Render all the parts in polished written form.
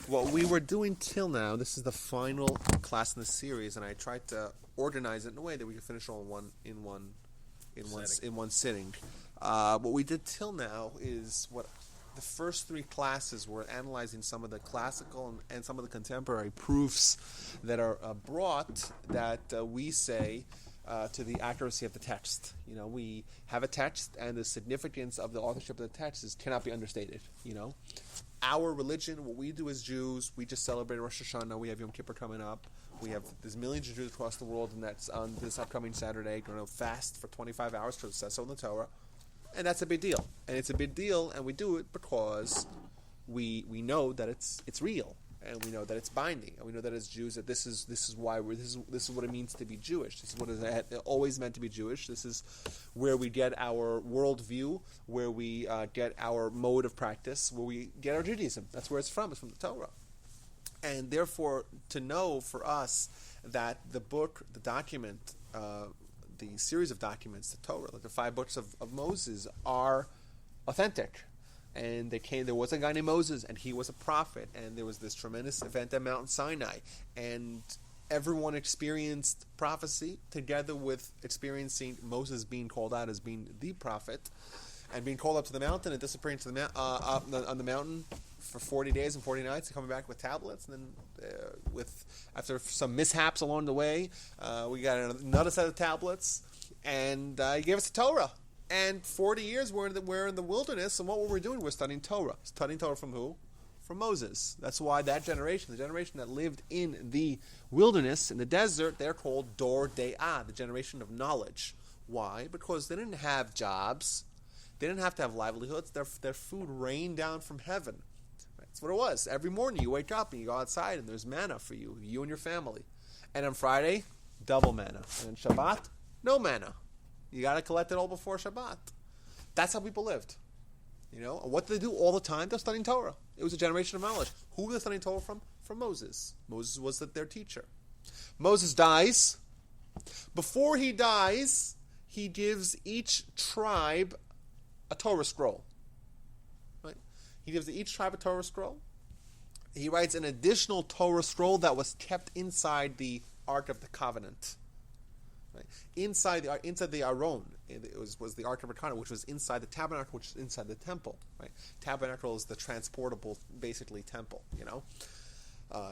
What we were doing till now, this is the final class in the series, and I tried to organize it in a way that we could finish all in one sitting. What we did till now is what the first three classes were analyzing some of the classical and some of the contemporary proofs that are brought that we say to the accuracy of the text. We have a text, and the significance of the authorship of the text cannot be understated. Our religion, what we do as Jews, we just celebrate Rosh Hashanah. We have Yom Kippur coming up. There's millions of Jews across the world, and that's on this upcoming Saturday. Going to fast for 25 hours, because it says so in the Torah, and that's a big deal. And it's a big deal, and we do it because we know that it's real, and we know that it's binding, and we know that as Jews that this is why this is what it means to be Jewish. This is what it always meant to be Jewish. This is where we get our worldview, where we get our mode of practice, where we get our Judaism. That's where it's from. It's from the Torah. And therefore, to know for us that the book, the document, the series of documents, the Torah, like the 5 books of Moses, are authentic. And there was a guy named Moses, and he was a prophet, and there was this tremendous event at Mount Sinai, and everyone experienced prophecy together with experiencing Moses being called out as being the prophet, and being called up to the mountain and disappearing to on the mountain for 40 days and 40 nights, and coming back with tablets, and then after some mishaps along the way, we got another set of tablets, and he gave us the Torah. And 40 years we're in the wilderness, and what were we doing? We're studying Torah. Studying Torah from who? From Moses. That's why that generation, the generation that lived in the wilderness, in the desert, they're called Dor De'ah, the generation of knowledge. Why? Because they didn't have jobs. They didn't have to have livelihoods. Their food rained down from heaven. That's what it was. Every morning you wake up and you go outside and there's manna for you and your family. And on Friday, double manna. And on Shabbat, no manna. You got to collect it all before Shabbat. That's how people lived. And what did they do all the time? They're studying Torah. It was a generation of knowledge. Who were they studying Torah from? From Moses. Moses was their teacher. Moses dies. Before he dies, he gives each tribe a Torah scroll. Right? He gives each tribe a Torah scroll. He writes an additional Torah scroll that was kept inside the Ark of the Covenant. Right? Inside the Aron, it was the Ark of the Covenant, which was inside the tabernacle, which is inside the temple. Right? Tabernacle is the transportable, basically, temple.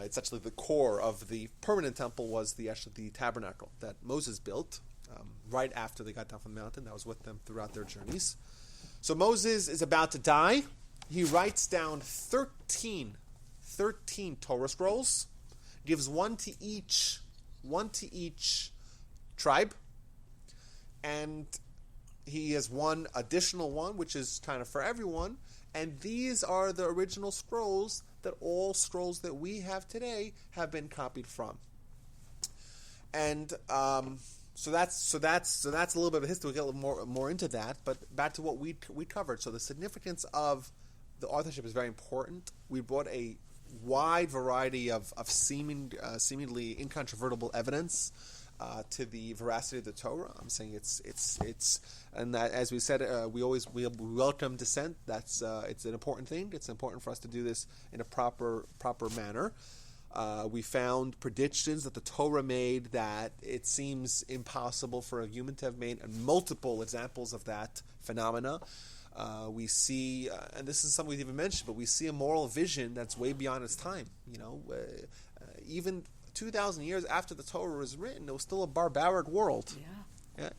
It's actually the core of the permanent temple was the tabernacle that Moses built right after they got down from the mountain. That was with them throughout their journeys. So Moses is about to die. He writes down 13 Torah scrolls, gives one to each tribe, and he has one additional one, which is kind of for everyone, and these are the original scrolls that all scrolls that we have today have been copied from. And so that's a little bit of history. We'll get a little more into that, but back to what we covered. So the significance of the authorship is very important. We brought a wide variety of seemingly incontrovertible evidence to the veracity of the Torah. I'm saying it's and that, as we said, we welcome dissent. That's it's an important thing. It's important for us to do this in a proper manner. We found predictions that the Torah made that it seems impossible for a human to have made, and multiple examples of that phenomena. We see, and this is something we've even mentioned, but we see a moral vision that's way beyond its time. Even 2,000 years after the Torah was written, it was still a barbaric world. Yeah.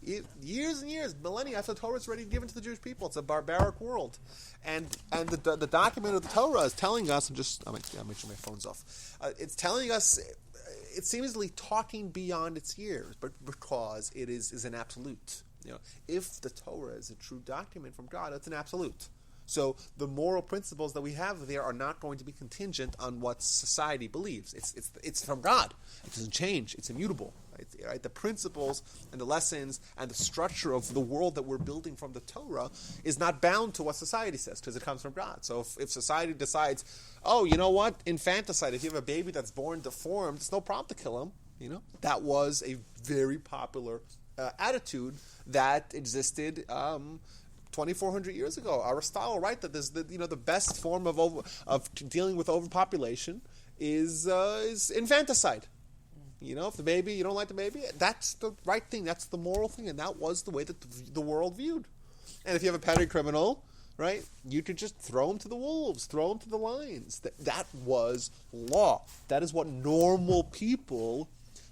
Years and years, millennia after the Torah is already given to the Jewish people, it's a barbaric world, and the document of the Torah is telling us. I'll make sure my phone's off. It's telling us, it's seemingly talking beyond its years, but because it is an absolute. If the Torah is a true document from God, it's an absolute. So the moral principles that we have there are not going to be contingent on what society believes. It's from God. It doesn't change. It's immutable. Right? The principles and the lessons and the structure of the world that we're building from the Torah is not bound to what society says because it comes from God. So if society decides, oh, you know what, infanticide, if you have a baby that's born deformed, it's no problem to kill him. That was a very popular attitude that existed 2,400 years ago. Aristotle, right, that the best form of dealing with overpopulation is infanticide. If the baby, you don't like the baby, that's the right thing. That's the moral thing, and that was the way that the world viewed. And if you have a petty criminal, right, you could just throw him to the wolves, throw him to the lions. That was law. That is what normal people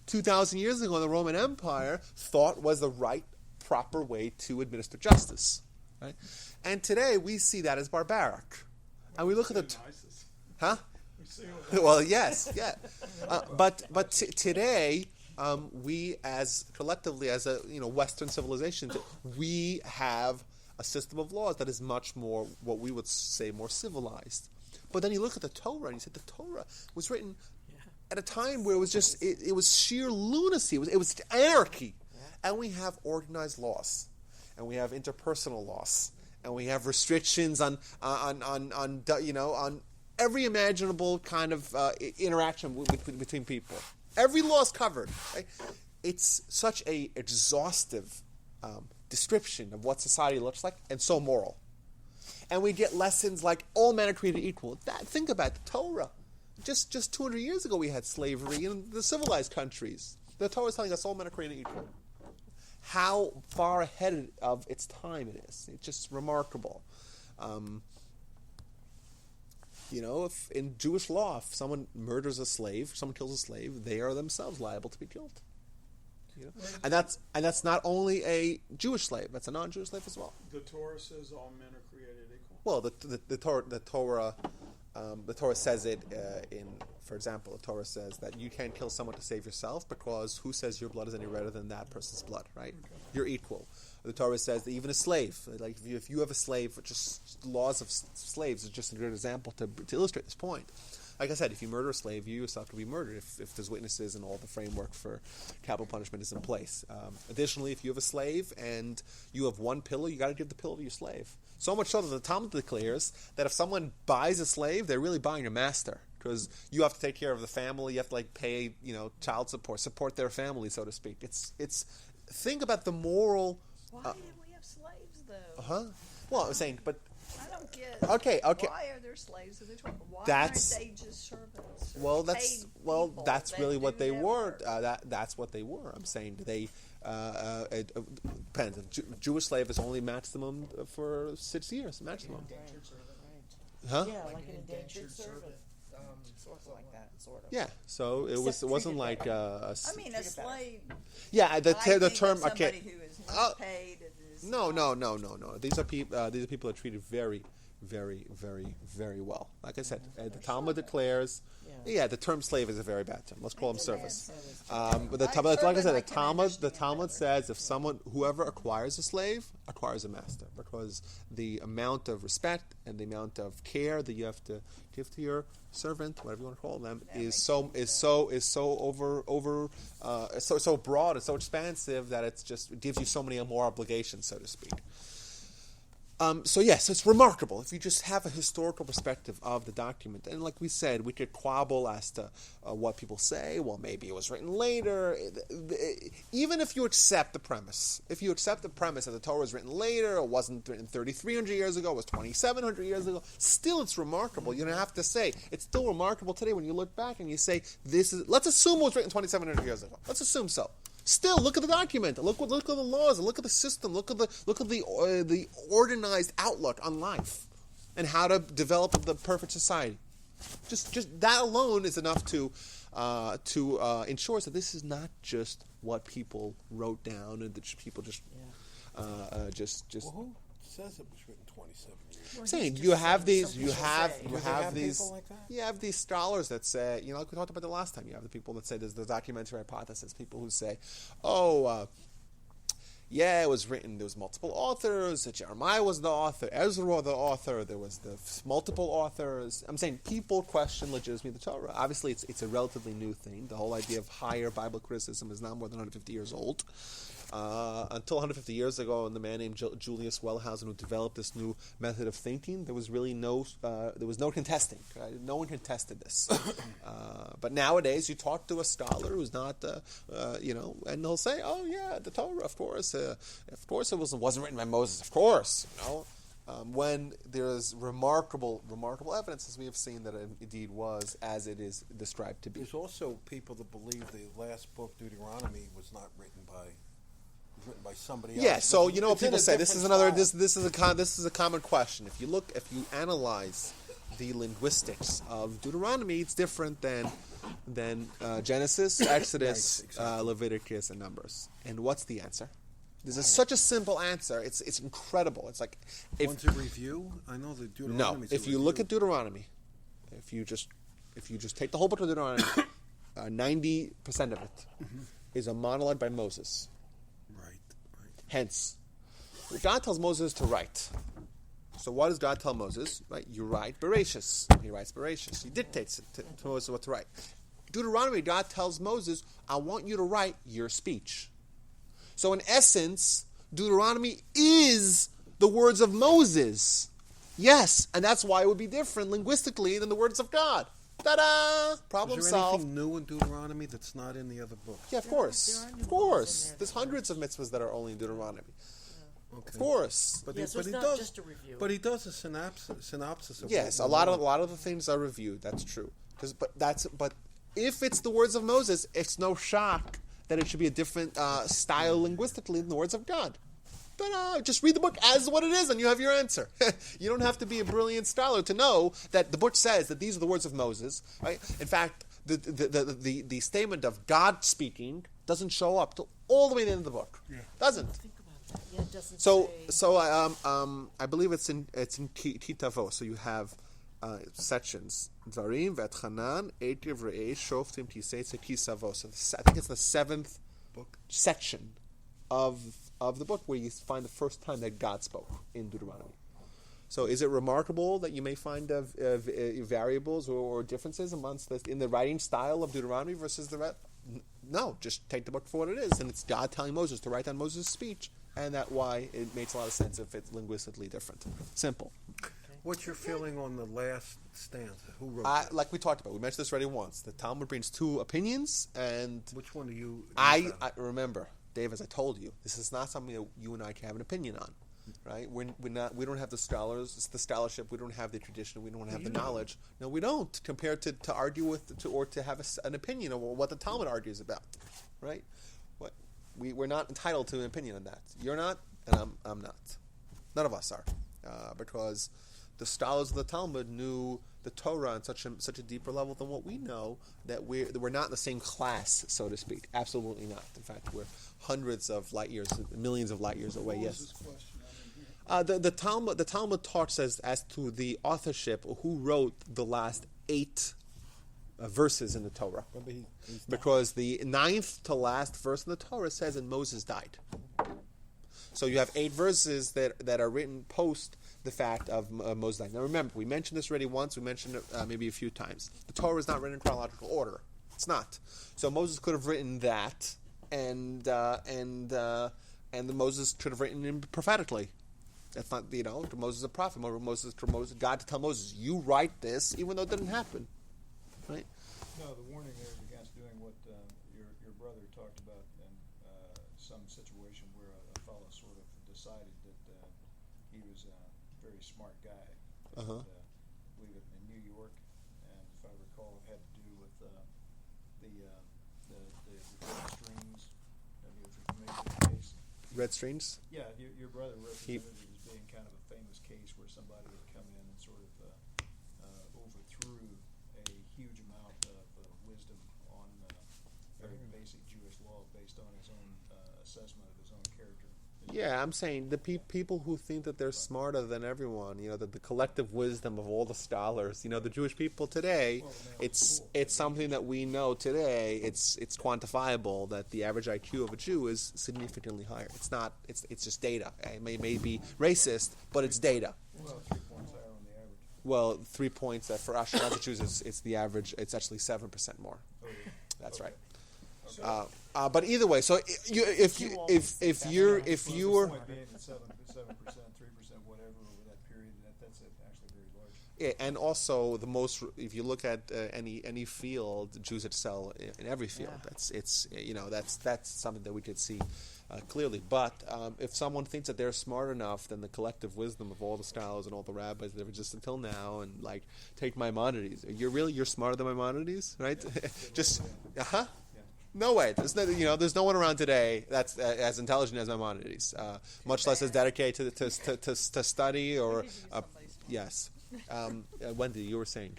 2,000 years ago in the Roman Empire thought was the right, proper way to administer justice. Right? And today we see that as barbaric. And we look at the... Huh? Well, yes, yeah. But today, we as collectively, as a Western civilization, we have a system of laws that is much more what we would say more civilized. But then you look at the Torah and you said the Torah was written at a time where it was just it was sheer lunacy. It was anarchy, and we have organized laws, and we have interpersonal laws, and we have restrictions on every imaginable kind of interaction between people. Every law is covered. Right? It's such a exhaustive description of what society looks like, and so moral. And we get lessons like all men are created equal. Think about the Torah. Just 200 years ago we had slavery in the civilized countries. The Torah is telling us all men are created equal. How far ahead of its time it is. It's just remarkable. If in Jewish law, if someone murders a slave, someone kills a slave, they are themselves liable to be killed. And that's not only a Jewish slave; that's a non-Jewish slave as well. The Torah says all men are created equal. Well, the Torah says it for example, the Torah says that you can't kill someone to save yourself because who says your blood is any redder than that person's blood, right? Okay. You're equal. The Torah says that even a slave, like if you have a slave, just laws of slaves is just a good example to illustrate this point. Like I said, if you murder a slave, you yourself could be murdered if there's witnesses and all the framework for capital punishment is in place. Additionally, if you have a slave and you have one pillow, you got to give the pillow to your slave. So much so that the Talmud declares that if someone buys a slave, they're really buying your master, because you have to take care of the family. You have to pay child support their family, so to speak. It's think about the moral. Why did we have slaves though? Well, I'm saying, but I don't get. Okay. Why are there slaves in the Torah? Why aren't they just servants? That's really what they were. That's what they were. I'm saying they. It depends. A Jewish slave is only maximum for 6 years. Maximum. Like an indentured servant, right? Huh? Yeah, like an indentured servant. Sort of like that, sort of. Yeah. So it wasn't like a slave. Yeah. The term. Okay. Who is not paid. No. These are people that are treated very, very, very, very well. Like I said, the Talmud declares. Yeah, the term slave is a very bad term. Let's call them service. But like I said, the Talmud says if whoever acquires a slave, acquires a master, because the amount of respect and the amount of care that you have to give to your servant, whatever you want to call them, is so broad and so expansive that it gives you so many more obligations, so to speak. So yes, it's remarkable if you just have a historical perspective of the document. And like we said, we could quabble as to what people say. Well, maybe it was written later. Even if you accept the premise, that the Torah was written later, it wasn't written 3,300 years ago, it was 2,700 years ago, still it's remarkable. You don't have to say. It's still remarkable today when you look back and you say, let's assume it was written 2,700 years ago. Let's assume so. Still, look at the document. Look at the laws. Look at the system. Look at the organized outlook on life, and how to develop the perfect society. Just that alone is enough to ensure that this is not just what people wrote down and that people just. Well, who says it was written 27 years? I'm saying you have these scholars that say, like we talked about the last time. You have the people that say there's the documentary hypothesis. People who say, it was written. There was multiple authors. Jeremiah was the author. Ezra was the author. There was the multiple authors. I'm saying people question legitimacy of the Torah. Obviously, it's a relatively new thing. The whole idea of higher Bible criticism is now more than 150 years old. Until 150 years ago, and the man named Julius Wellhausen who developed this new method of thinking, there was really no contesting. Right? No one contested this. But nowadays, you talk to a scholar who's not, and he'll say, "Oh yeah, the Torah, of course it wasn't written by Moses, of course." When there is remarkable evidence, as we have seen, that it indeed was as it is described to be. There's also people that believe the last book, Deuteronomy, was not written by somebody else. Yeah, so you know what people say. This is another. Style. This is a common question. If you analyze the linguistics of Deuteronomy, it's different than Genesis, Exodus, Right, exactly. Leviticus, and Numbers. And what's the answer? This is such a simple answer. It's incredible. It's like One's a review. I know the Deuteronomy. if you look at Deuteronomy, if you just take the whole book of Deuteronomy, 90% of it is a monologue by Moses. Right. Hence, God tells Moses to write. So what does God tell Moses? Right, you write Bereshis. He writes Bereshis. He dictates to Moses what to write. Deuteronomy, God tells Moses, I want you to write your speech. So in essence, Deuteronomy is the words of Moses. Yes, and that's why it would be different linguistically than the words of God. Ta-da! Problem Is there solved. anything new in Deuteronomy that's not in the other books? Yeah, of course. there are new Of laws course. in there. There's hundreds of mitzvahs that are only in Deuteronomy. Okay. Of course. But Yeah, so it's he not does, just a review. But he does a synopsis of Yes, what a lot of the things are reviewed. That's true. But if it's the words of Moses, it's no shock that it should be a different style linguistically than the words of God. Just read the book as what it is, and you have your answer. You don't have to be a brilliant scholar to know that the book says that these are the words of Moses. Right? In fact, the statement of God speaking doesn't show up till all the way to the end of the book. Yeah. Doesn't. Think about that. Yeah, it doesn't So say. I believe it's in Kitavo. So you have sections. Dvarim v'etchanan etiv re'ei shoftim tisei kisavo. So I think it's the 7th book section of the book where you find the first time that God spoke in Deuteronomy. So is it remarkable that you may find variables or differences in the writing style of Deuteronomy versus the rest? No, just take the book for what it is, and it's God telling Moses to write down Moses' speech, and that's why it makes a lot of sense if it's linguistically different. Simple. What's your feeling on the last stanza? Who wrote that? Like we talked about, we mentioned this already once. The Talmud brings two opinions, and Which one do you... I remember, Dave, as I told you, this is not something that you and I can have an opinion on, right? We don't have the scholars, it's the scholarship. We don't have the tradition. We don't have the knowledge. No, we don't. Compared to argue with or to have an opinion of what the Talmud argues about, right? We're not entitled to an opinion on that. You're not, and I'm not. None of us are, because the scholars of the Talmud knew the Torah on such a deeper level than what we know, that we're not in the same class, so to speak. Absolutely not. In fact, we're hundreds of light years, millions of light years away. What was Yes. his question? I didn't hear. The Talmud talks as to the authorship, who wrote the last 8 verses in the Torah, because the 9th to last verse in the Torah says, "And Moses died." So you have 8 verses that are written post the fact of Moses dying. Now remember, we mentioned this already once. We mentioned it maybe a few times. The Torah is not written in chronological order. It's not. So Moses could have written that, and the Moses could have written it prophetically. That's not, Moses is a prophet. God to tell Moses, you write this, even though it didn't happen, right? No, the warning there is against doing what your brother talked about in some situation where a fellow sort of decided that he was a very smart guy. Uh-huh. I believe it in New York, and if I recall, it had to do with the strings. Have you familiar with the case? Red strings. Yeah, your brother represented it as being kind of a famous case where somebody had come in and sort of overthrew a huge amount of wisdom on very basic Jewish law based on his own assessment of his own character. Yeah, I'm saying the people who think that they're smarter than everyone, that the collective wisdom of all the scholars, the Jewish people today, it's something that we know today. It's quantifiable that the average IQ of a Jew is significantly higher. It's not. It's just data. It may be racist, but it's data. Well, 3 points higher on the average. Well, 3 points that for Ashkenazi Jews it's the average. It's actually 7% more. Oh, yeah. That's Okay. right. But either way, so if you were Point being at 7%, 3%, whatever over that period, that's actually very large. yeah, and also the most, if you look at any field, Jews excel in every field. Yeah. That's something that we could see clearly. But if someone thinks that they're smart enough, then the collective wisdom of all the scholars and all the rabbis that have existed until now, and like take Maimonides, you're smarter than Maimonides, right? Just no way. There's no one around today that's as intelligent as Maimonides, much less as dedicated to study or yes. Wendy, you were saying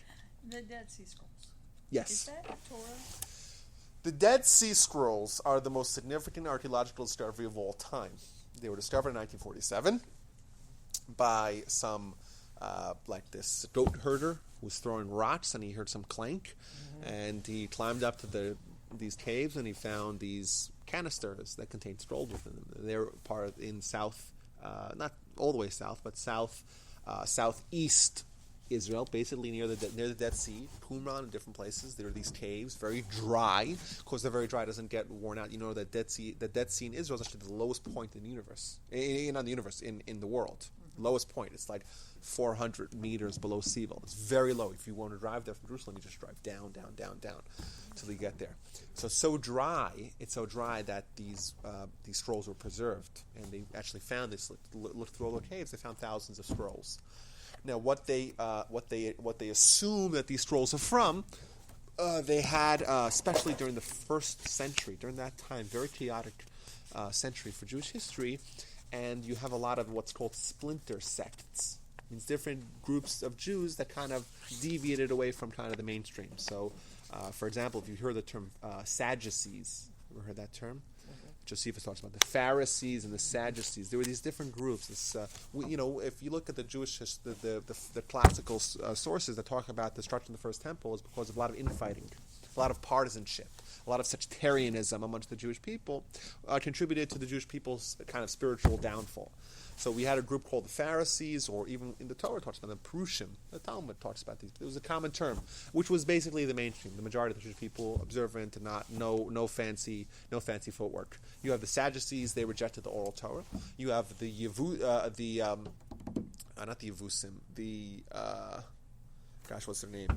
The Dead Sea Scrolls. yes. Is that Torah? The Dead Sea Scrolls are the most significant archaeological discovery of all time. They were discovered in 1947 by some, like this goat herder who was throwing rocks, and he heard some clank, and he climbed up to these caves, and he found these canisters that contained scrolls within them. They're part in south, not all the way south, but southeast Israel, basically near the Dead Sea, Qumran, and different places. There are these caves, very dry. Of course, they're very dry; it doesn't get worn out. You know, the Dead Sea in Israel is actually the lowest point in the universe, in the world. Lowest point. It's like 400 meters below sea level. It's very low. If you want to drive there from Jerusalem, you just drive down till you get there. So it's so dry that these scrolls were preserved, and they actually found this. Looked through all the caves, they found thousands of scrolls. Now, what they assume that these scrolls are from, they had, especially during the first century, during that time, very chaotic century for Jewish history, and you have a lot of what's called splinter sects. It means different groups of Jews that kind of deviated away from kind of the mainstream. So, for example, if you heard the term Sadducees, ever heard that term? Josephus talks about the Pharisees and the Sadducees. There were these different groups. If you look at the Jewish, the classical sources that talk about the destruction of the first temple, is because of a lot of infighting, a lot of partisanship, a lot of sectarianism amongst the Jewish people, contributed to the Jewish people's kind of spiritual downfall. So we had a group called the Pharisees, or even in the Torah talks about them, Prushim. The Talmud talks about these. It was a common term, which was basically the mainstream. The majority of the Jewish people observant and no fancy footwork. You have the Sadducees; they rejected the oral Torah. You have the not the Yevusim. What's their name?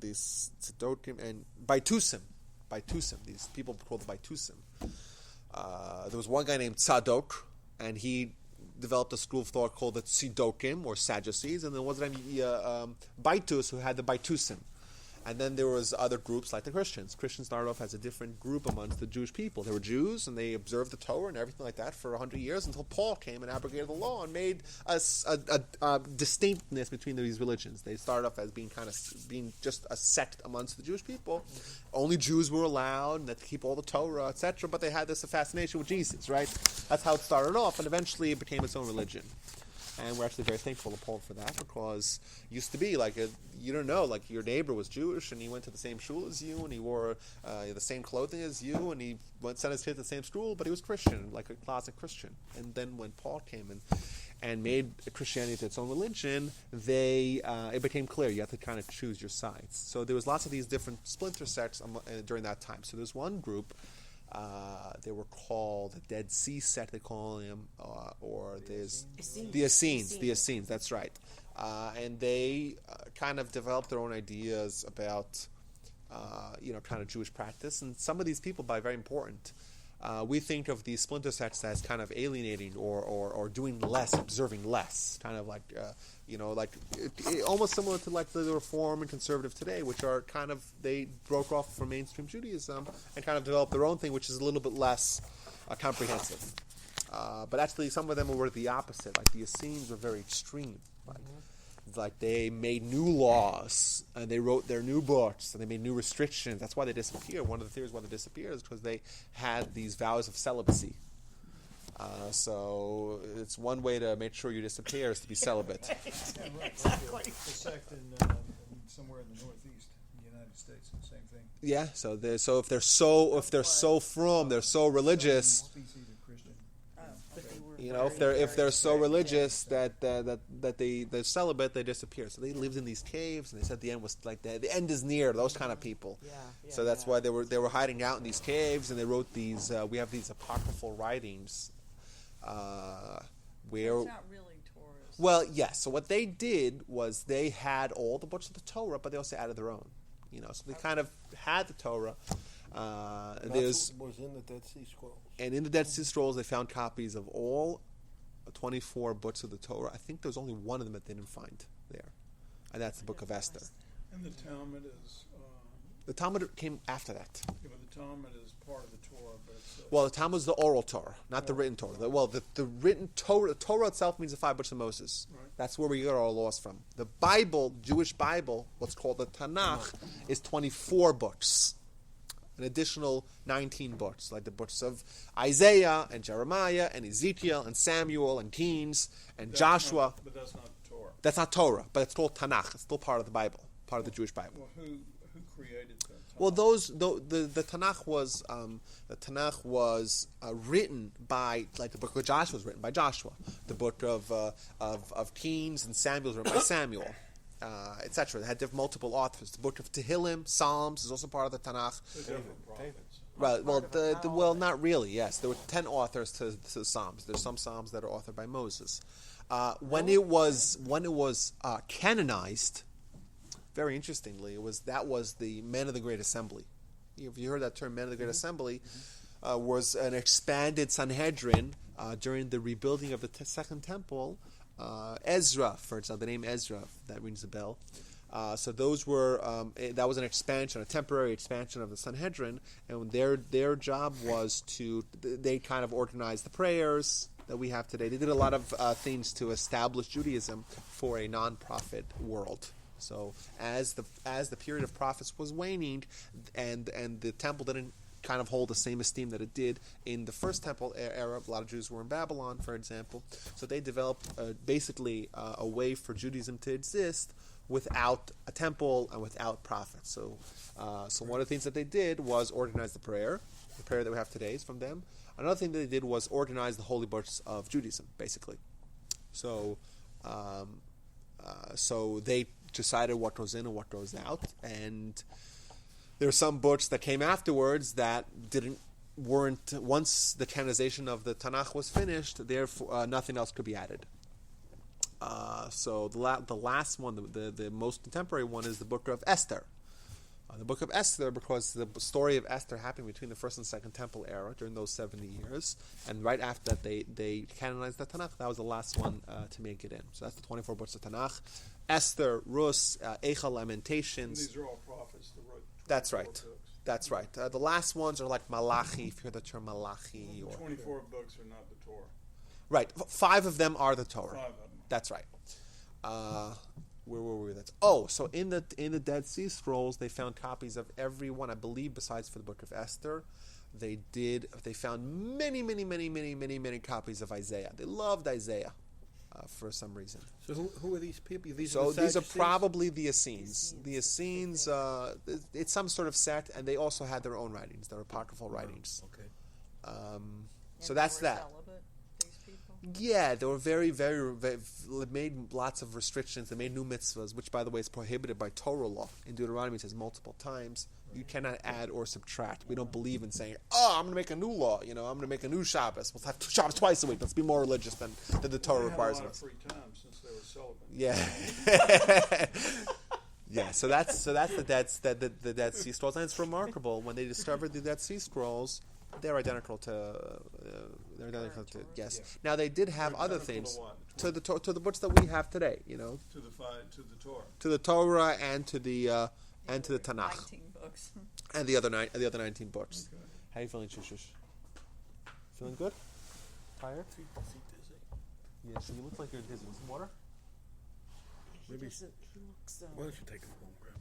The Tzedokim and Baitusim. These people called the Baitusim. There was one guy named Tzadok, and he developed a school of thought called the Tzedokim, or Sadducees, and then was Baitus, who had the Baitusim. And then there was other groups like the Christians. Christians started off as a different group amongst the Jewish people. They were Jews, and they observed the Torah and everything like that for 100 years until Paul came and abrogated the law and made a distinctness between these religions. They started off as being just a sect amongst the Jewish people. Only Jews were allowed, and that to keep all the Torah, etc. But they had this fascination with Jesus, right? That's how it started off, and eventually it became its own religion. And we're actually very thankful to Paul for that, because it used to be you don't know, like your neighbor was Jewish and he went to the same shul as you, and he wore the same clothing as you, and he sent his kids to the same school, but he was Christian, like a closet Christian. And then when Paul came and made Christianity its own religion, it became clear you have to kind of choose your sides. So there was lots of these different splinter sects during that time. So there's one group. They were called the Dead Sea sect, they call them, or there's the Essenes. That's right. And they kind of developed their own ideas about, kind of Jewish practice. And some of these people, very important, we think of these splinter sects as kind of alienating or doing less, observing less, kind of almost similar to like the Reform and Conservative today, which are kind of, they broke off from mainstream Judaism and kind of developed their own thing, which is a little bit less comprehensive. But actually, some of them were the opposite. Like the Essenes were very extreme. Like they made new laws and they wrote their new books and they made new restrictions. That's why they disappeared. One of the theories why they disappeared is because they had these vows of celibacy. So it's one way to make sure you disappear is to be celibate. Yeah, right. Exactly. The sect in somewhere in the Northeast, in the United States, the same thing. Yeah. So if they're so frum, they're so religious. Species of Christian. But they were You know, if they're so religious that they're celibate, they disappear. So they lived in these caves, and they said the end was like the end is near. Those kind of people. So that's why they were hiding out in these caves, and they wrote these. We have these apocryphal writings, where. It's not really Torah. Well, yes. So what they did was they had all the books of the Torah, but they also added their own. You know, so they kind of had the Torah. There's was in the Dead Sea Scrolls. And in the Dead Sea Scrolls, they found copies of all 24 books of the Torah. I think there was only one of them that they didn't find there, and that's the Book of Esther. And the Talmud is... The Talmud came after that. Yeah, but the Talmud is part of the Torah, but it's... Well, the Talmud is the oral Torah, not the written Torah. The written Torah, the Torah itself means the 5 books of Moses. Right. That's where we get our laws from. The Bible, Jewish Bible, what's called the Tanakh, is 24 books. An additional 19 books, like the books of Isaiah and Jeremiah and Ezekiel and Samuel and Kings and Joshua. But that's not Torah. That's not Torah, but it's called Tanakh. It's still part of the Bible, part of the Jewish Bible. Well, who created that? Well, the Tanakh was written by, like the book of Joshua was written by Joshua. The book of Kings and Samuel was written by Samuel. Etc. They had multiple authors. The book of Tehillim, Psalms, is also part of the Tanakh. Right. Well, not really. Yes, there were 10 authors to the Psalms. There's some Psalms that are authored by Moses. When it was canonized, very interestingly, that was the Men of the Great Assembly. If you heard that term, Men of the Great Assembly, was an expanded Sanhedrin during the rebuilding of the Second Temple. Ezra, for example, the name Ezra, that rings a bell. So those were that was an expansion, a temporary expansion of the Sanhedrin, and their job was they kind of organized the prayers that we have today. They did a lot of things to establish Judaism for a non-profit world. So as the period of prophets was waning, and the temple didn't kind of hold the same esteem that it did in the first temple era. A lot of Jews were in Babylon, for example. So they developed basically a way for Judaism to exist without a temple and without prophets. So one of the things that they did was organize the prayer. The prayer that we have today is from them. Another thing that they did was organize the holy books of Judaism, basically. So they decided what goes in and what goes out, and there are some books that came afterwards that weren't once the canonization of the Tanakh was finished. Therefore, nothing else could be added. So the last one, the most contemporary one, is the Book of Esther. The Book of Esther, because the story of Esther happened between the First and Second Temple era during those 70 years, and right after that they canonized the Tanakh. That was the last one to make it in. So that's the 24 books of Tanakh. Esther, Rus, Eicha, Lamentations. And these are all prophets that wrote. That's right. Books. That's right. The last ones are like Malachi, if you hear the term Malachi. The 24 books are not the Torah. Right. 5 of them are the Torah. 5 of them. That's right. Where were we? So in the Dead Sea Scrolls, they found copies of every one, I believe, besides for the Book of Esther. They found many copies of Isaiah. They loved Isaiah for some reason. So who are these people? These are probably the Essenes. The Essenes, it's some sort of sect, and they also had their own writings, their apocryphal writings. Okay. So that's that. Celibate, these people? Yeah, they were very, very, made lots of restrictions. They made new mitzvahs, which, by the way, is prohibited by Torah law. In Deuteronomy, it says multiple times, you cannot add or subtract. We don't believe in saying, I'm going to make a new law. I'm going to make a new Shabbos. We'll have Shabbos twice a week. Let's be more religious than the Torah requires of us. They had a lot of free time since they were celibate. Yeah. Yeah, so that's the Dead Sea Scrolls, and it's remarkable when they discovered the Dead Sea Scrolls. They're identical to yes. Now they did have other things to the books that we have today. To the Torah. To the Torah and to the Tanakh. 19 books. And the other 19 books. Okay. How are you feeling, Shushush? Feeling good? Tired? Yeah. So you look like you're dizzy. Want some water? Maybe. He looks. Why don't you take him home, Grandma?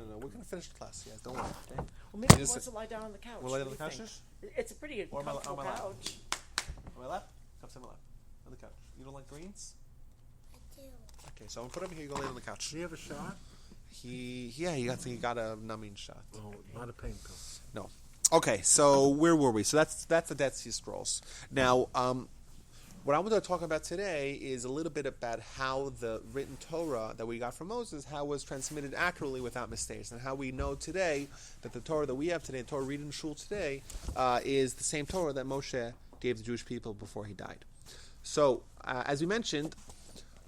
No. We're gonna finish the class. Yes, don't worry. Okay. Well, maybe he just wants to lie down on the couch. Wanna lie down What on the do you couch? think? It's a pretty Or comfortable on my lap? couch. On my lap? Come sit on my lap. On the couch. You don't like greens? I do. Okay, so I'm gonna put him here. You go lay on the couch. Do you have a shot? He got a numbing shot. Oh, not a pain pill. No. Okay, so where were we? So that's the Dead Sea Scrolls. Now, What I want to talk about today is a little bit about how the written Torah that we got from Moses, how it was transmitted accurately without mistakes, and how we know today that the Torah that we have today, the Torah read in shul today, is the same Torah that Moshe gave the Jewish people before he died. So, as we mentioned,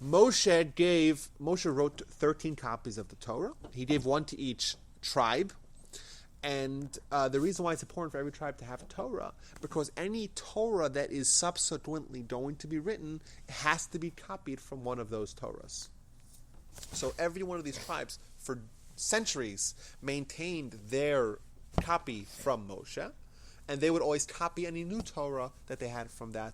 Moshe wrote 13 copies of the Torah. He gave one to each tribe. And the reason why it's important for every tribe to have a Torah, because any Torah that is subsequently going to be written has to be copied from one of those Torahs. So every one of these tribes, for centuries, maintained their copy from Moshe, and they would always copy any new Torah that they had from that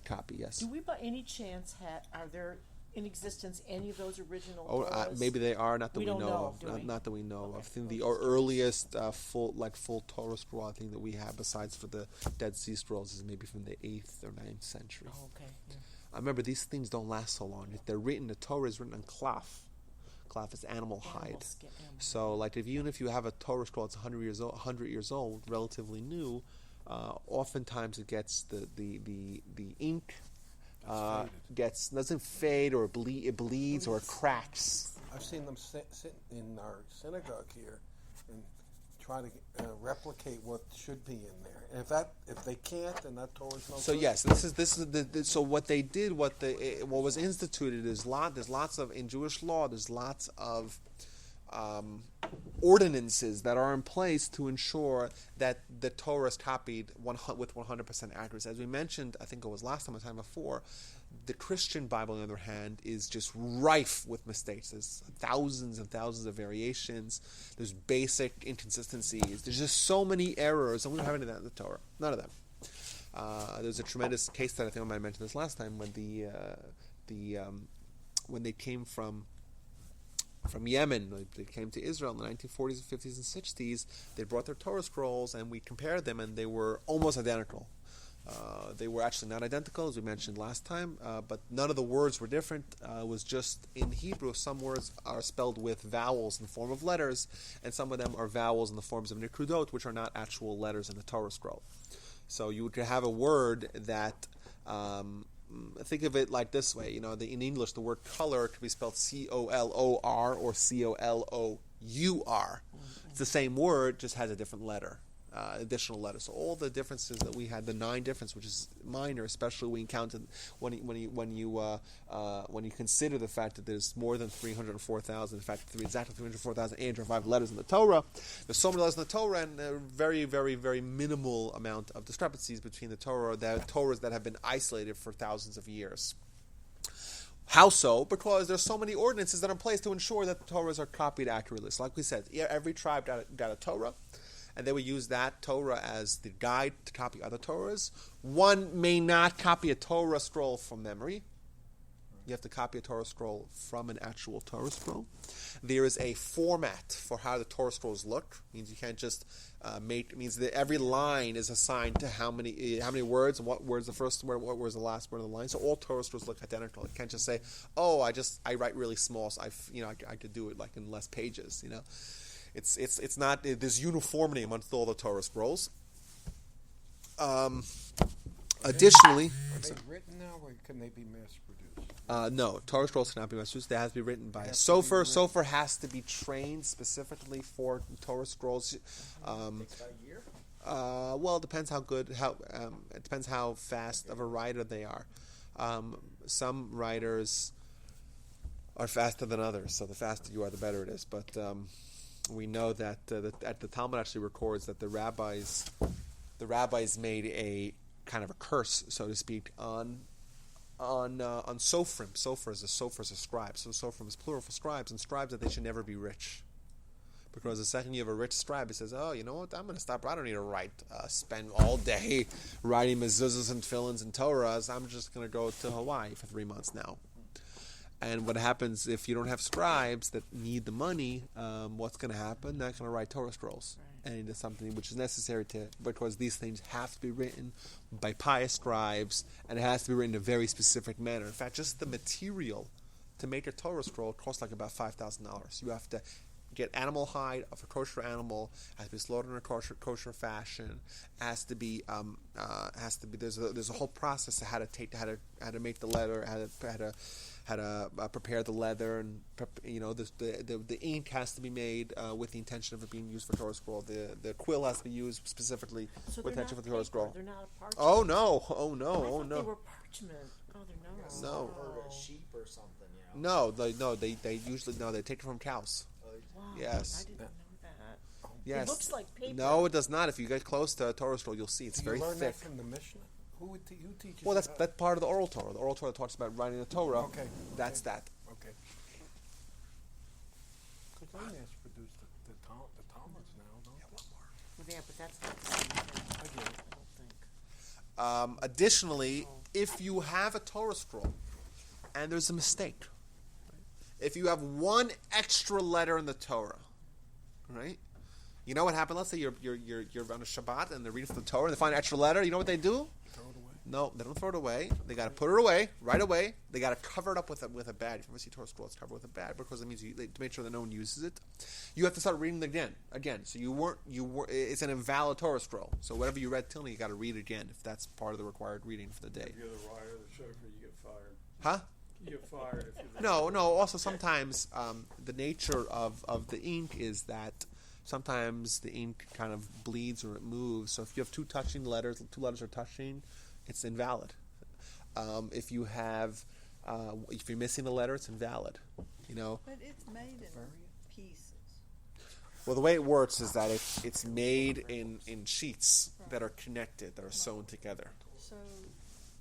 copy. Yes. Do we, by any chance, are there in existence any of those original? Maybe they are. Not that we don't know do of. we? Not that we know of. I think the Well, earliest full Torah scroll I think that we have, besides for the Dead Sea Scrolls, is maybe from the 8th or 9th century. Oh, okay. Yeah. I remember these things don't last so long. If they're written, the Torah is written on cloth. Cloth is animal hide. So, like, if you have a Torah scroll that's 100 years old, relatively new, oftentimes it gets the ink doesn't fade, or it bleeds or it cracks. I've seen them sit in our synagogue here and try to replicate what should be in there. And if they can't, then that Torah's no So good. yes, so what they did, what was instituted is there's lots of, in Jewish law, there's lots of ordinances that are in place to ensure that the Torah is copied with 100% accuracy. As we mentioned, I think it was last time or time before, the Christian Bible, on the other hand, is just rife with mistakes. There's thousands and thousands of variations. There's basic inconsistencies. There's just so many errors, and we don't have any of that in the Torah. None of them. There's a tremendous case that I think I might have mentioned this last time when when they came from Yemen. They came to Israel in the 1940s, 50s, and 60s. They brought their Torah scrolls, and we compared them, and they were almost identical. They were actually not identical, as we mentioned last time, but none of the words were different. It was just, in Hebrew, some words are spelled with vowels in the form of letters, and some of them are vowels in the forms of nikrudot, which are not actual letters in the Torah scroll. So you could have a word that... think of it like this way. In English, the word color could be spelled C-O-L-O-R or C-O-L-O-U-R. It's the same word, just has a different letter, additional letter. So all the differences that we had, the 9 differences, which is minor, especially when you consider the fact that there's more than 304,000, in fact, exactly 304,805 letters in the Torah. There's so many letters in the Torah, and a very, very, very minimal amount of discrepancies between the Torahs that have been isolated for thousands of years. How so? Because there's so many ordinances that are in place to ensure that the Torahs are copied accurately. So like we said, every tribe got a Torah, and they would use that Torah as the guide to copy other Torahs. One may not copy a Torah scroll from memory. You have to copy a Torah scroll from an actual Torah scroll. There is a format for how the Torah scrolls look. It means you can't just means that every line is assigned to how many words, and what word's the first word, what word's the last word of the line. So all Torah scrolls look identical. You can't just say, "Oh, I write really small, so I could do it like in less pages." It's not. There's uniformity amongst all the Torah scrolls. Additionally, Are they written now, or can they be mass produced? no, Torah scrolls cannot be mass produced. They have to be written by a sofer. Sofer has to be trained specifically for Torah scrolls. Takes about a year. Well, it depends it depends how fast of a writer they are. Some writers are faster than others, so the faster you are, the better it is. But we know that the Talmud actually records that the rabbis made a kind of a curse, so to speak, on sofrim. Sofer is a scribe. So sofrim is plural for scribes, and scribes that they should never be rich. Because the second you have a rich scribe, he says, "Oh, you know what? I'm going to stop. I don't need to spend all day writing mezuzahs and tefillins and Torahs. I'm just going to go to Hawaii for 3 months now." And what happens if you don't have scribes that need the money? What's going to happen? They're not going to write Torah scrolls. Right. And it's something which is necessary because these things have to be written by pious scribes, and it has to be written in a very specific manner. In fact, just the material to make a Torah scroll costs like about $5,000. You have to get animal hide of a kosher animal, has to be slaughtered in a kosher fashion, has to be there's a whole process of how to make the leather, how to prepare the leather, and the ink has to be made with the intention of it being used for Torah scroll. The quill has to be used specifically with intention for the Torah scroll. They're not a parchment. Oh no! I thought they were parchment. Oh, they're not. No. Or a sheep or something, you know. No, they usually they take it from cows. Wow, Yes. I didn't know that. Yes. It looks like paper. No, it does not. If you get close to a Torah scroll, you'll see it's Do very you learn thick. that from the Mishnah? Who teaches? Well, you that's part of the oral Torah. The oral Torah talks about writing the Torah. Okay. That's that. Okay. Because they mass produce the Talmuds now, don't they? Well, yeah, but that's not the same thing. I get it. I don't think. Additionally, if you have a Torah scroll and there's a mistake, if you have one extra letter in the Torah, right? You know what happened? Let's say you're on a Shabbat and they're reading from the Torah and they find an extra letter. You know what they do? Throw it away. No, they don't throw it away. They got to put it away right away. They got to cover it up with a badge. If you ever see Torah scroll, it's covered with a badge because it means to make sure that no one uses it. You have to start reading it again. So you weren't. It's an invalid Torah scroll. So whatever you read till now, you got to read it again if that's part of the required reading for the day. If you're the writer of the shofar, you get fired. Huh? You get fired if you're the No. Also, sometimes the nature of the ink is that sometimes the ink kind of bleeds or it moves. So if you have two letters are touching, it's invalid. If you're missing a letter, it's invalid. But it's made in pieces. Well, the way it works is that it's made in sheets that are connected, that are sewn together. So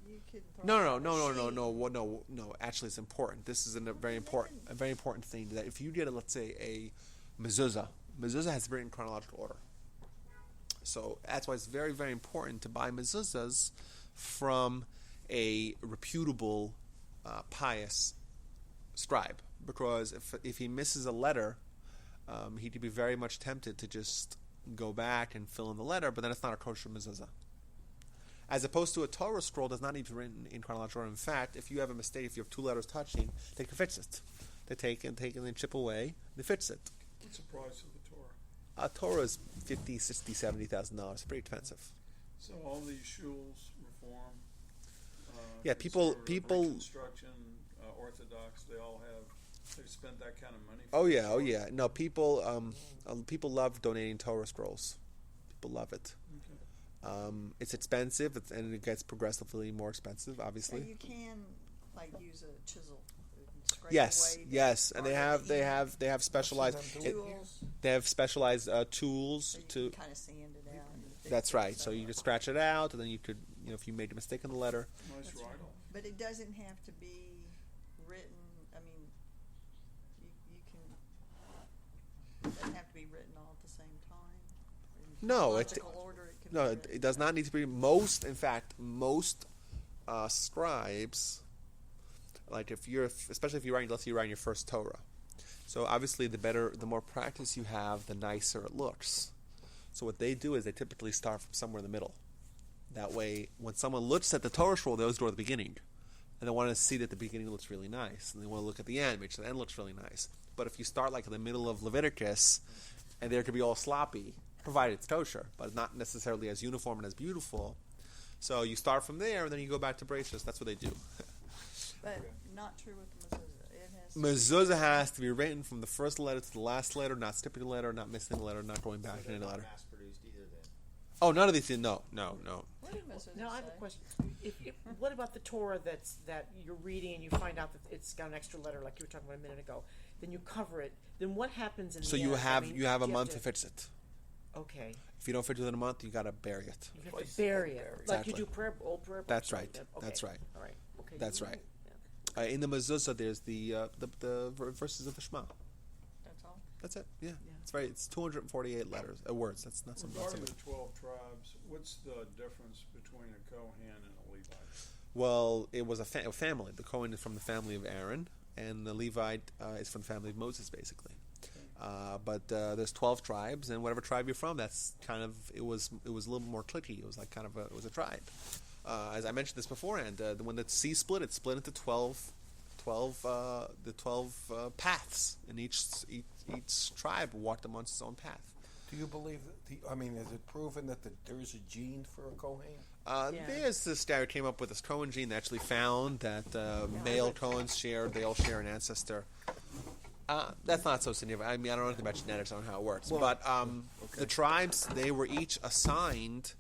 you could throw No. Actually, it's important. This is a very important thing. That if you get, let's say, a mezuzah has to be written in chronological order. So that's why it's very, very important to buy mezuzahs from a reputable, pious scribe, because if he misses a letter, he could be very much tempted to just go back and fill in the letter, but then it's not a kosher mezuzah. As opposed to a Torah scroll does not need to be written in chronological order. In fact, if you have a mistake, if you have two letters touching, they can fix it. They take and chip away, they fix it. What's the price of the Torah? A Torah is $50,000, $60,000, $70,000. It's pretty expensive. So all these shuls, Reform, Yeah, people- Reconstruction, Orthodox, they've spent that kind of money. Oh yeah. No, people love donating Torah scrolls. People love it. Okay. It's expensive, and it gets progressively more expensive, So obviously. you can use a chisel. And scrape Yes, away yes, the and part of the ink. they have specialized Tools. they have specialized tools So you to. can kind of sand it out. and fix That's it, right. So you just scratch it out, and then you could, if you made a mistake in the letter. Nice write-off. But it doesn't have to be written. I mean, you can. It doesn't have to be written all at the same time. In No, chronological order, it could No, be it written. does not need to be. In fact, most scribes, like especially if you're writing, let's say you're writing your first Torah. So obviously, the more practice you have, the nicer it looks. So what they do is they typically start from somewhere in the middle. That way, when someone looks at the Torah scroll, they always go to the beginning, and they want to see that the beginning looks really nice, and they want to look at the end, make sure the end looks really nice. But if you start like in the middle of Leviticus, and there could be all sloppy, provided it's kosher, but not necessarily as uniform and as beautiful. So you start from there, and then you go back to Bereshit. That's what they do. But not true with the mezuzah. It has to Mezuzah has to be written from the first letter to the last letter, not skipping a letter, not missing a letter, not going back So in any they're not letter. mass-produced either then. Oh, none of these things. No. What did mezuzah Now I have a say? question. What about the Torah that you're reading and you find out that it's got an extra letter, like you were talking about a minute ago? Then you cover it. Then what happens in So the you end? have I mean, you have a do month to to fix it. Okay, If you don't fix it in a month, you got to bury it. you have to bury it, like Exactly. you do old prayer books. That's like right. that. Okay. That's right. All right. Okay. That's you're right. Yeah. In the mezuzah, there's the verses of the Shema. That's all. That's it. Yeah. It's 248 letters, words. That's not something. Regarding the 12 tribes, what's the difference between a Kohen and a Levite? Well, it was a family. The Kohen is from the family of Aaron, and the Levite is from the family of Moses, basically. But there's 12 tribes, and whatever tribe you're from, that's kind of it was a little more cliquey. It was like it was a tribe. As I mentioned this beforehand, when the sea split, it split into 12 12 paths, and each tribe walked amongst its own path. Do you believe that is it proven that there is a gene for a Kohen? There's this guy who came up with this Cohen gene that actually found that male Cohens they all share an ancestor. That's not so significant. I don't know anything about genetics. I don't know how it works. But the tribes, they were each assigned.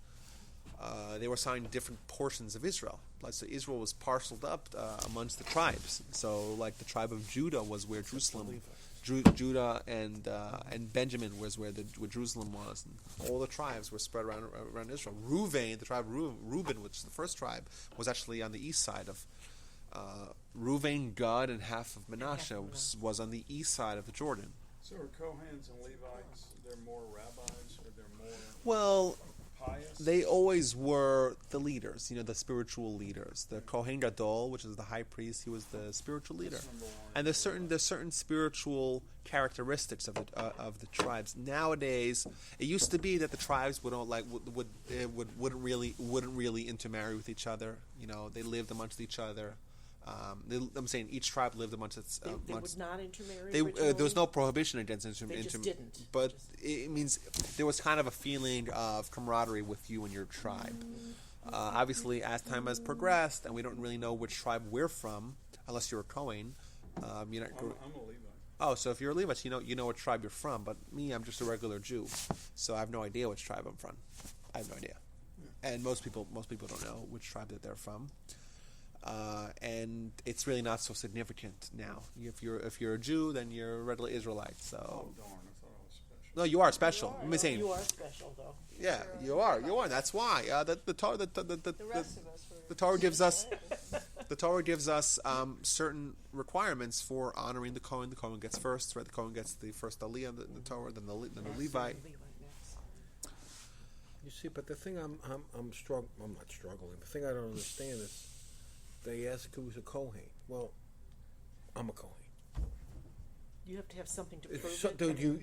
They were assigned different portions of Israel. So Israel was parceled up amongst the tribes. So, like the tribe of Judah was where Jerusalem. Judah and Benjamin was where Jerusalem was, and all the tribes were spread around Israel. Reuven, the tribe of Reuben, which is the first tribe, was actually on the east side of Reuven, Gad, and half of Manasseh was on the east side of the Jordan. So are Kohens and Levites, they're more rabbis, or they're more Well, pious? they always were the leaders, the spiritual leaders. The Kohen Gadol, which is the high priest, he was the spiritual leader. That's number one. And there's certain spiritual characteristics of the tribes. Nowadays, it used to be that the tribes wouldn't really intermarry with each other. They lived amongst each other. I'm saying each tribe lived amongst its. They would not intermarry. There was no prohibition against intermarriage. They just didn't. But it means there was kind of a feeling of camaraderie with you and your tribe. Obviously, as time has progressed, and we don't really know which tribe we're from, unless you're a Kohen. I'm a Levite. Oh, so if you're a Levite, you know what tribe you're from. But me, I'm just a regular Jew, so I have no idea which tribe I'm from. I have no idea, and most people don't know which tribe that they're from. And it's really not so significant now. If you're a Jew, then you're a regular Israelite. So. Oh, darn, I thought I was special. No, you are special. I'm saying. You are special, though. Yeah, you are. You are. That's why. The Torah. The rest of us were. The Torah gives us. The Torah gives us certain requirements for honoring the Kohen. The Kohen gets first, right? The Kohen gets the first Aliyah, the Torah, then the Levite. You see, but the thing I'm not struggling. The thing I don't understand is they ask who's a Kohen. Well, I'm a Kohen. You have to have something to prove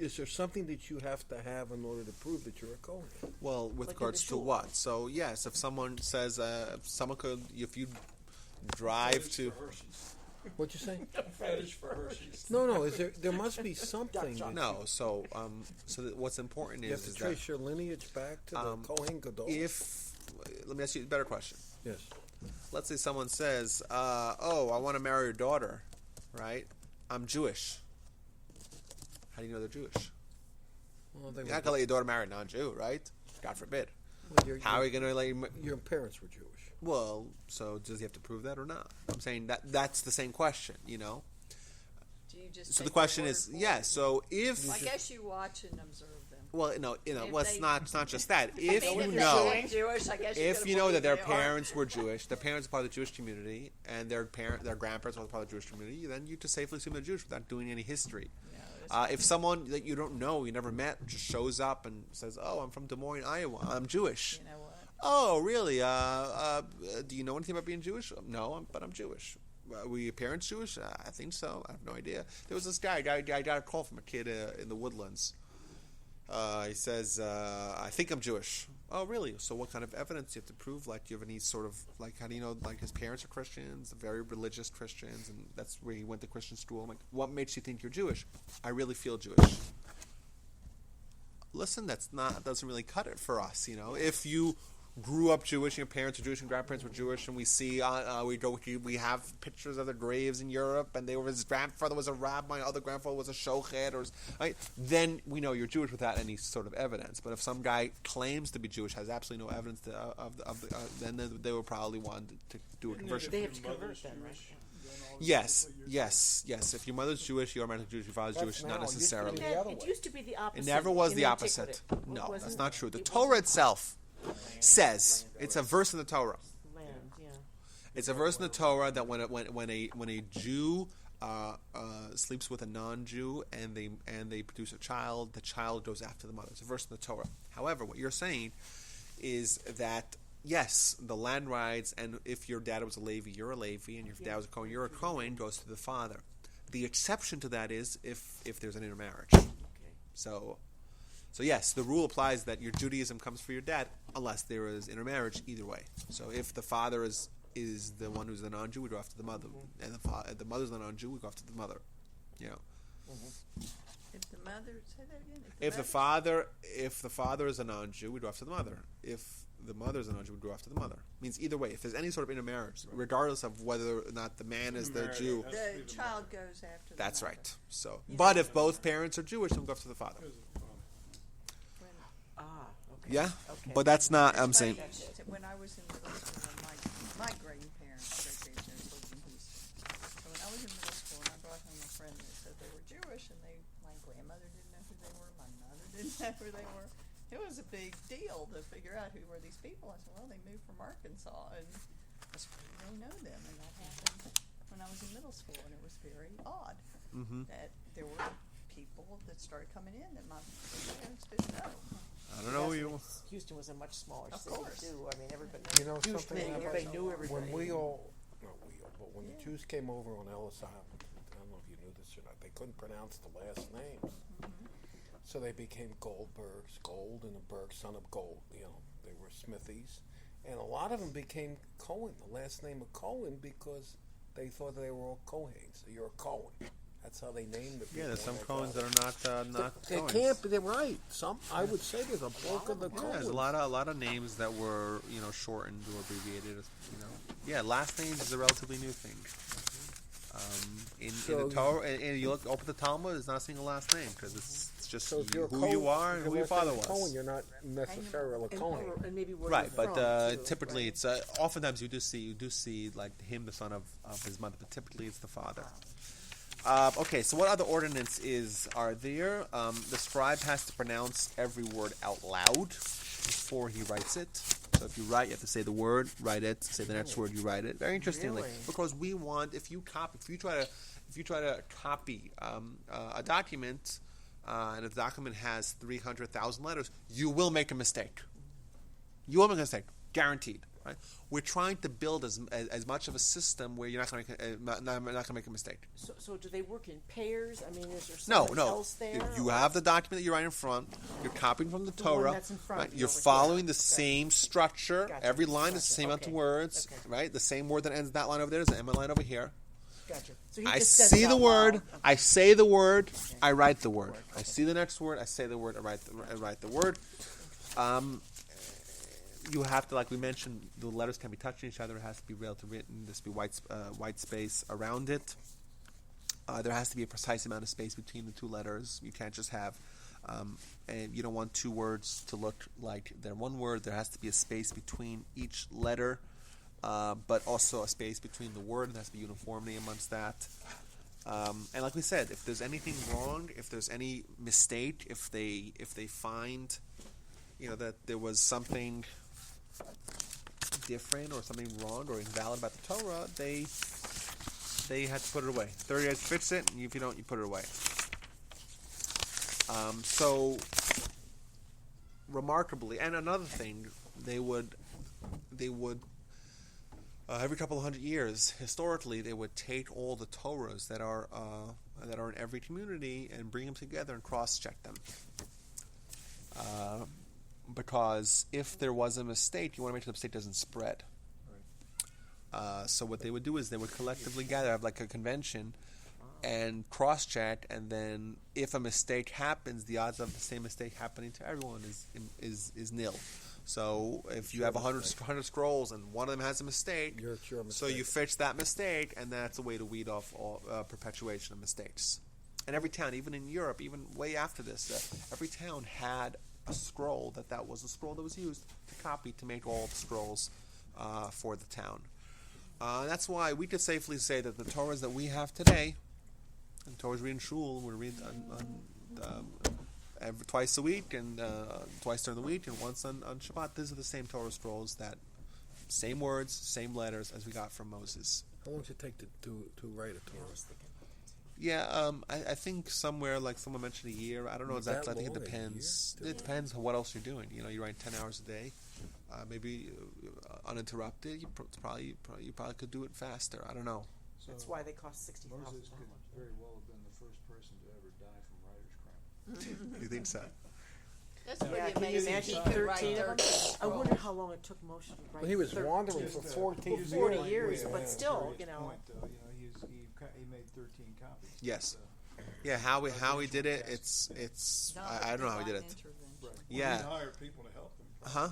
Is there something that you have to have in order to prove that you're a Kohen? Well, with Like regards to what? So yes, if someone says, if you drive to. What'd you say? Fetish for Hershey's. No. There must be something. No. So what's important You have to is trace that your lineage back to the Kohen Gadol. let me ask you a better question. Yes. Let's say someone says, I want to marry your daughter, right? I'm Jewish. How do you know they're Jewish? Well, You're not going to let your daughter marry a non-Jew, right? God forbid. How are you going to let your parents were Jewish? Well, so does he have to prove that or not? I'm saying that's the same question, Do you just So take the question their is, word for yes. it? So if I guess you watch and observe them. well, it's not just that. If If you they know, ain't Jewish, I guess if gotta you know that believe their they are. parents were Jewish, their parents are part of the Jewish community, and their grandparents were part of the Jewish community, then you just safely assume they're Jewish without doing any history. If someone that you don't know, you never met, just shows up and says, "Oh, I'm from Des Moines, Iowa. I'm Jewish." You know what? Oh, really? Do you know anything about being Jewish? No, but I'm Jewish. Were your parents Jewish? I think so. I have no idea. There was this guy. I got a call from a kid in the Woodlands. He says, I think I'm Jewish. Oh, really? So what kind of evidence do you have to prove? Like, do you have any sort of, like, how do you know, like, his parents are Christians, very religious Christians, and that's where he went to Christian school. I'm like, what makes you think you're Jewish? I really feel Jewish. Listen, doesn't really cut it for us, If you grew up Jewish, your parents were Jewish and grandparents were Jewish, and we see we have pictures of their graves in Europe, and his grandfather was a rabbi, my other grandfather was a shochet, right? Then we know you're Jewish without any sort of evidence. But if some guy claims to be Jewish, has absolutely no evidence then they were probably wanting to do a conversion. They have to convert then, right? Yes. If your mother's Jewish, you're automatically Jewish. Your father's Jewish, not necessarily. It used to be the opposite. It never was in the antiquity. opposite. No, Wasn't that's it? not true. The It Torah wasn't. itself says, it's a verse in the Torah. Land, yeah. It's a verse in the Torah that when a Jew sleeps with a non-Jew and they produce a child, the child goes after the mother. It's a verse in the Torah. However, what you're saying is that yes, the land rights, and if your dad was a Levi, you're a Levi, and if your dad was a Kohen, you're a Kohen, goes to the father. The exception to that is if there's an intermarriage. Okay. So yes, the rule applies that your Judaism comes for your dad unless there is intermarriage either way. So if the father is is the one who's the non-Jew, we go after the mother. And the mother's the non-Jew, we go after the mother. You know. If the mother, say that again. If the father is a non-Jew, we go after the mother. If the mother is a non-Jew, we go after the mother. Means either way, if there's any sort of intermarriage, regardless of whether or not the man is the Jew, the child goes after. that's the mother. right. So, but if both parents are Jewish, then we go after the father. Okay. Yeah, Okay. but that's not. I'm Funny, saying. when I was in middle school, my grandparents lived in Houston. So when I was in middle school, and I brought home a friend that said they were Jewish, and my grandmother didn't know who they were, my mother didn't know who they were. It was a big deal to figure out who were these people. I said, well, they moved from Arkansas, and I said, how do they know them? And that happened when I was in middle school, and it was very odd that there were people that started coming in that my parents didn't know. I don't know you. Houston was a much smaller Of city course. too. I mean, everybody. You know something? Everybody knew everybody. When when the Jews came over on Ellis Island, I don't know if you knew this or not, they couldn't pronounce the last names. So they became Goldbergs, Gold and a Berg, son of Gold. You know, they were Smithies. And a lot of them became Cohen, the last name of Cohen, because they thought they were all Cohens. So you're a Cohen. That's how they named the people. Yeah, there's some Cohens that are not They Cohens. can't be. They're right. Some, I would say, there's a bulk of the Yeah, Cohens. there's a lot of names that were shortened or abbreviated. Yeah, last names is a relatively new thing. In the Torah, and you look open the Talmud, it's not a single last name because it's just So if you're who Cohen, you are and who your father was. Cohen, you're not necessarily a Cohen. And maybe where Right, you're but from, too, typically right? it's oftentimes you do see like him, the son of his mother, but typically it's the father. Okay, so what other ordinances are there? The scribe has to pronounce every word out loud before he writes it. So if you write, you have to say the word, write it, say the next word, you write it. Very interestingly, Really? because we want if you try to copy a document, and if the document has 300,000 letters, you will make a mistake. You will make a mistake, guaranteed. Right? We're trying to build as much of a system where you're not going to make a mistake. So do they work in pairs? I mean, is there No, someone no. else there? If you or- have the document that you write in front, you're copying from the The one Torah. that's in front Right? of you You're over here. following the Okay. same structure. Gotcha. Every line is the Gotcha. same amount of Okay. words. Okay. Right? The same word that ends that line over there is the end line over here. Gotcha. So he I just says see it the out word. loud. I say the word. Okay. I write the word. Okay. I see the next word. I say the word. I write the word. You have to, like we mentioned, the letters can be touching each other. It has to be relatively written. There has to be white space around it. There has to be a precise amount of space between the two letters. You can't just have, and you don't want two words to look like they're one word. There has to be a space between each letter, but also a space between the word. There has to be uniformity amongst that. And like we said, if there's anything wrong, if there's any mistake, if they find, that there was something different or something wrong or invalid about the Torah, they had to put it away. 30 days to fix it, and if you don't, you put it away. So remarkably, and another thing, they would every couple of hundred years, historically, they would take all the Torahs that are in every community and bring them together and cross-check them. Because if there was a mistake, you want to make sure the mistake doesn't spread. So what they would do is they would collectively gather, have like a convention, and cross-check, and then if a mistake happens, the odds of the same mistake happening to everyone is nil. So if you have 100 scrolls and one of them has a mistake, It's your so mistake. you fix that mistake, and that's a way to weed off all perpetuation of mistakes. And every town, even in Europe, even way after this, every town had a scroll that was a scroll that was used to copy to make all the scrolls for the town. That's why we could safely say that the Torahs that we have today, and Torahs read in shul, we read twice a week, and twice during the week, and once on Shabbat. These are the same Torah scrolls, that same words, same letters as we got from Moses. How long does it take to write a Torah? Yeah, I think somewhere, like someone mentioned, a year. I don't know That exactly. I think it long, a depends. year? It depends on what else you're doing. You write 10 hours a day, maybe uninterrupted. You probably could do it faster. I don't know. So That's why they cost $60,000. Moses could very well have been the first person to ever die from writer's cramp. You think so? That's Yeah, pretty can you amazing. imagine He could write 13 of them? 13 I wonder how long it took Moshe to write. Well, he was 13. wandering for 14 years. 40 years, Yeah. but still, Point, though, he made 13 copies. Yes. Uh, Yeah, how he did it, it's I don't know how he did it. right. Yeah. He'd hire people to help him. Huh?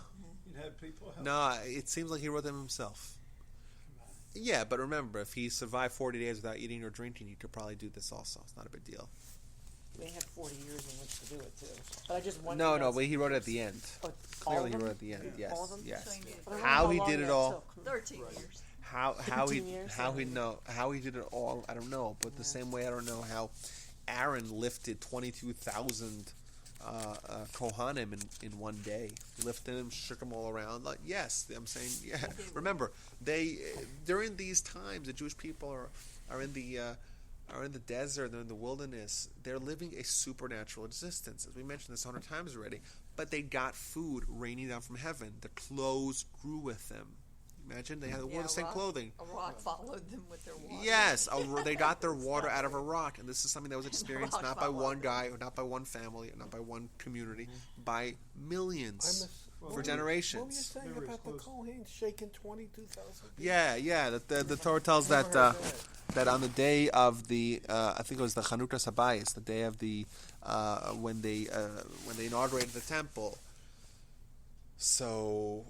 He'd have people help him. No, it seems like he wrote them himself. Yeah, but remember, if he survived 40 days without eating or drinking, he could probably do this also. It's not a big deal. They had 40 years in which to do it, too. But I just wonder. No, but he wrote it at the end. All Clearly, he of wrote them? it at the end. Yeah. Yes, All of them? yes. So he did I wonder How how he long did it that all. took. 13 Right. years. How 15 he years, how he yeah. know how he did it all, I don't know. But the same way I don't know how Aaron lifted 22,000 Kohanim in one day. He lifted them, shook them all around. Like, yes, I'm saying, yeah. Remember, they during these times, the Jewish people are in the desert, they're in the wilderness. They're living a supernatural existence. As we mentioned this 100 times already. But they got food raining down from heaven. The clothes grew with them. Imagine they wore the same clothing. A rock followed them with their water. Yes, they got their water out of a rock, and this is something that was experienced rock not by followed one them. guy, or not by one family, or not by one community, by millions for What were you generations. saying Remember about the his Kohen shaking 22,000 people? Yeah. The Torah tells that that on the day of the I think it was the Chanukah Sabayis, the day of the when they inaugurated the temple. So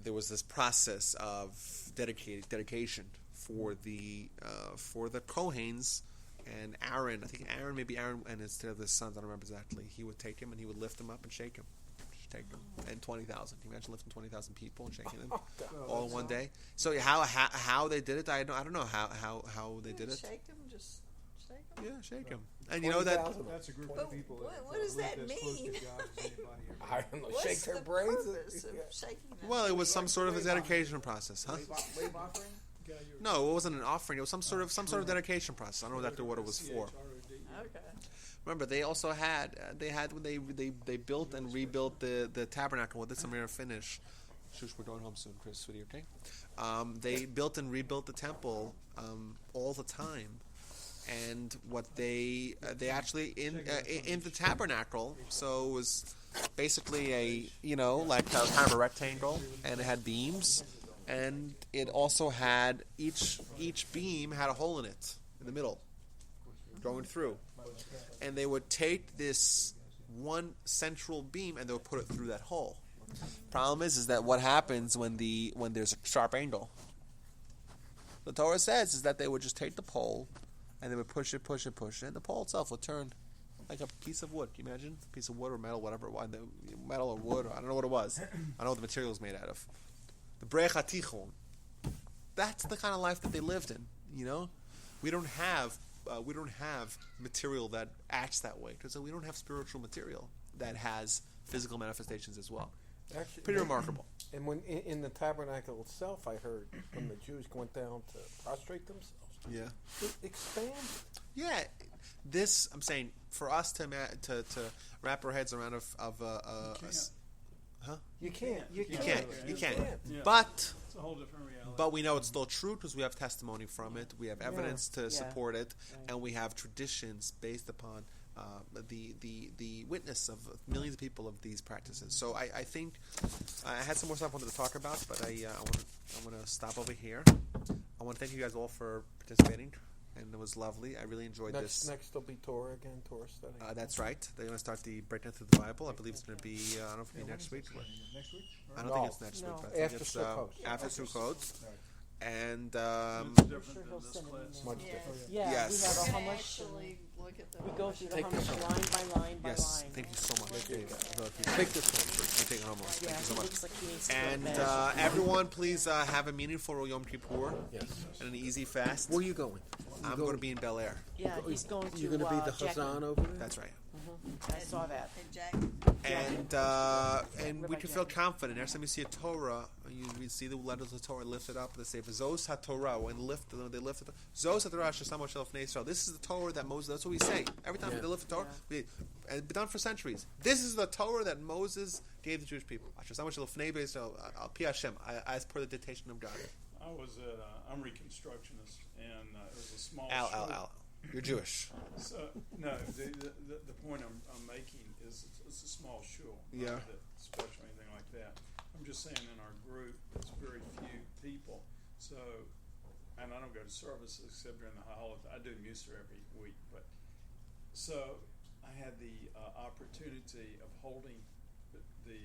there was this process of dedication for the Kohens, and Aaron. I think Aaron, and instead of his sons, I don't remember exactly. He would take him and he would lift him up and shake him, and 20,000. Can you imagine lifting 20,000 people and shaking them all in one day? So how they did it? I don't know how they did it. Shake them, just shake them. Yeah, shake him. And you know that. 20,000. That's a group But of people what that does live that as close to mean? God as anybody ever. I don't know. What's Shake their the brains. purpose of shaking them? Well, it was some sort of a dedication process, huh? Wave offering? Guy you were- No, it wasn't an offering. It was some sort of dedication process. I don't know exactly what it was for. CHROD. Okay. Remember, they also had when they built and rebuilt the tabernacle. With this, I'm going to finish. Shush, we're going home soon, Chris. Sweetie, okay? They built and rebuilt the temple all the time, and what they actually in the tabernacle. So it was basically like kind of a rectangle, and it had beams, and it also had each beam had a hole in it in the middle, going through. And they would take this one central beam and they would put it through that hole. Problem is that what happens when there's a sharp angle? The Torah says is that they would just take the pole and they would push it, and the pole itself would turn like a piece of wood. Can you imagine? A piece of wood or metal, whatever it was, metal or wood, I don't know what it was. I don't know what the material was made out of. The Brech HaTichon. That's the kind of life that they lived in. We don't have material that acts that way, because we don't have spiritual material that has physical manifestations as well. Actually, Pretty remarkable. And when in the tabernacle itself, I heard when the Jews went down to prostrate themselves, Yeah. it expanded. Yeah. This, I'm saying, for us to wrap our heads around You can't. You can't. Yeah. But It's a whole different reality. But we know it's still true because we have testimony from it. We have evidence to support it, and we have traditions based upon the witness of millions of people of these practices. So I think I had some more stuff I wanted to talk about, but I want to stop over here. I want to thank you guys all for participating, and it was lovely. I really enjoyed this. Next will be Torah again, Torah study. That's right. They're going to start the breakdown through the Bible. I believe it's going to be I don't know if it'll be next week. Next week? I don't think it's next week. But I think After it's Sukkot. after Sukkot. And It's different sure than he'll this send it in class. Much Yes. different. Yeah, Yes. we have a Can Chumash. actually look at the We go through the Take this Chumash one. line by line by yes, line. thank you so much, Dave. Take this one. You take it home. Yeah, Thank you so he much. looks like he needs to And go back. everyone, please have a meaningful Yom Kippur Yes. and an easy fast. Where are you going? I'm going to be in Bel Air. Yeah, he's going to. You're going to be the Jackman. Chazan over there? That's right. I saw that. and Jack. And we can feel confident. Every time you see a Torah, you see the letters of the Torah lifted up. They say וזאת HaTorah. When they lift it, וזאת HaTorah ששמו לפני ישראל. This is the Torah that Moses. That's what we say every time they lift the Torah. And it's been done for centuries. This is the Torah that Moses gave the Jewish people. ששמו לפני ישראל al pi Hashem, as per the dictation of God. I was at I'm Reconstructionist, and it was a small Al. You're Jewish. So no, the point I'm making is it's a small shul. Yeah. Not that special or anything like that. I'm just saying in our group, it's very few people. So, and I don't go to services except during the holidays. I do Muser every week, but so I had the opportunity of holding the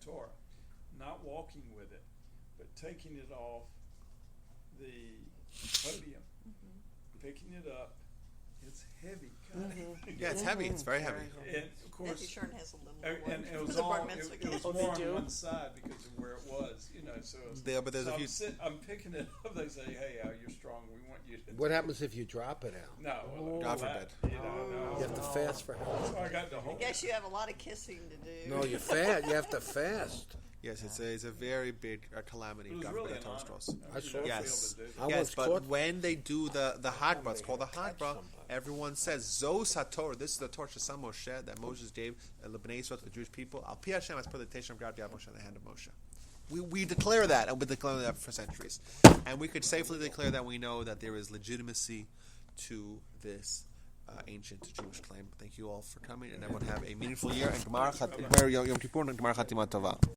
Torah, not walking with it, but taking it off the podium, picking it up. It's heavy. Yeah, it's heavy. It's very heavy. And of course, Nancy Shern has a little and it was the all bar it mitzvah was kid. more they on do? one side because of where it was, So it was, Yeah, but there's so a few. I'm picking it up. They say, "Hey, Al, you're strong. We want you to." What happens if you drop it out? No, well, God that, forbid. No. You have to fast for how? So I got to hold. I guess you have a lot of kissing to do. No, you fast. You have to fast. Yes, it's a very big calamity. It was God really forbid an Torah honor. straws. I saw it. Yes. I Yes, once but caught- when they do the hagbaha, it's called the Catch hagbaha. somebody. Everyone says וזאת Torah. This is the Torah Shesam Moshe that Moses gave Lebnei Yisrael to the Jewish people. Al Pi Hashem, as per the dictation of God, gave Moshe in the hand of Moshe. We declare that, and we've been declaring that for centuries. And we could safely declare that we know that there is legitimacy to this ancient Jewish claim. Thank you all for coming, and everyone have a meaningful year and Gemar Yom Kippur and Gemar Chatima Tova.